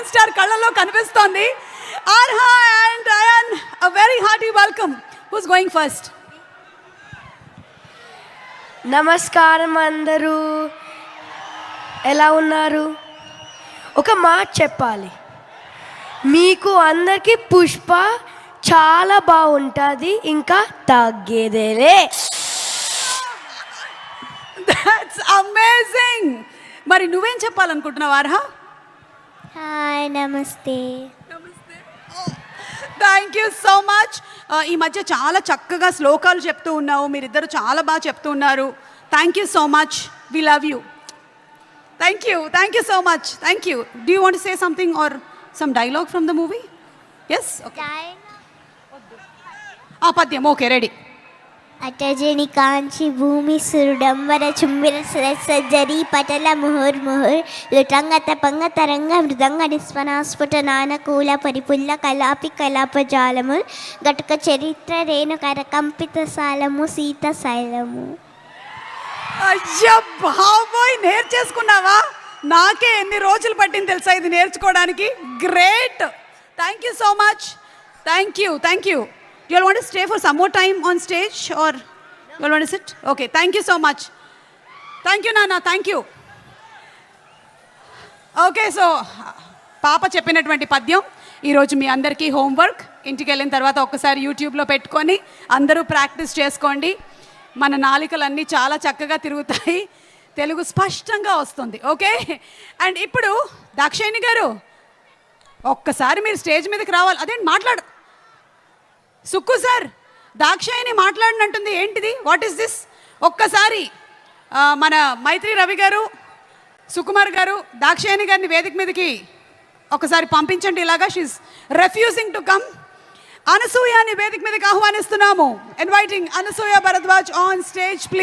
Power star కళ్ళల్లో కనిపిస్తోంది. Arha and Ayaan, a very hearty welcome. Who's going first? నమస్కారం అందరూ, ఎలా ఉన్నారు? ఒక మాట చెప్పాలి, మీకు అందరికీ పుష్ప చాలా బాగుంటుంది, ఇంకా తగ్గేదేలే. That's amazing. మరి నువ్వేం చెప్పాలనుకుంటున్నావు ఆర్హా? హాయ్, నమస్తే. Thank you so much. ఈ మధ్య చాలా చక్కగా శ్లోకాలు చెప్తూ ఉన్నావు, మీరిద్దరు చాలా బాగా చెప్తూ ఉన్నారు. Thank you so much, we love you. Thank you so much. Thank you. Do you want say something or some dialogue from the movie? Yes, okay. పద్యం, ఓకే, రెడీ. అటజని కాంచి భూమి సురుడంబర చుంబిర సజ్జరి పటల ముహుర్ముహుర్ లుటంగత పంగ తరంగ మృదంగ నిస్పనాస్ఫుట నానకూల పరిపుల్ల కలాపి కలాపజాలము గటుక చరిత్ర రేణు కరకంపిత సాలము సీత శైలము. అయ్యా బాబోయ్, నేర్చేసుకున్నావా? నాకే ఎన్ని రోజులు పట్టింది తెలుసా ఇది నేర్చుకోవడానికి. Great, thank you so much. Thank you. You all want to stay for some more time on stage or you all want to sit? Okay, thank you so much. Thank you, Nana, thank you. Okay, so పాప చెప్పినటువంటి పద్యం ఈరోజు మీ అందరికీ homework. ఇంటికి వెళ్ళిన తర్వాత ఒక్కసారి యూట్యూబ్లో పెట్టుకొని అందరూ ప్రాక్టీస్ చేసుకోండి. మన నాలికలన్నీ చాలా చక్కగా తిరుగుతాయి, తెలుగు స్పష్టంగా వస్తుంది. ఓకే, అండ్ ఇప్పుడు దాక్షాయిని గారు ఒక్కసారి మీరు స్టేజ్ మీదకి రావాలి. అదేంటి మాట్లాడు సుక్కు సార్, దాక్షాయిని మాట్లాడినట్టుంది, ఏంటిది? What is this? ఒక్కసారి మన మైత్రి రవి గారు, సుకుమార్ గారు దాక్షాయిని గారిని వేదిక మీదకి ఒకసారి పంపించండి. ఇలాగా షీఈస్ రెఫ్యూజింగ్ టు కమ్. అనసూయని వేదిక మీదకి ఆహ్వానిస్తున్నాము. Inviting Anasuya Bharadwaj on stage please.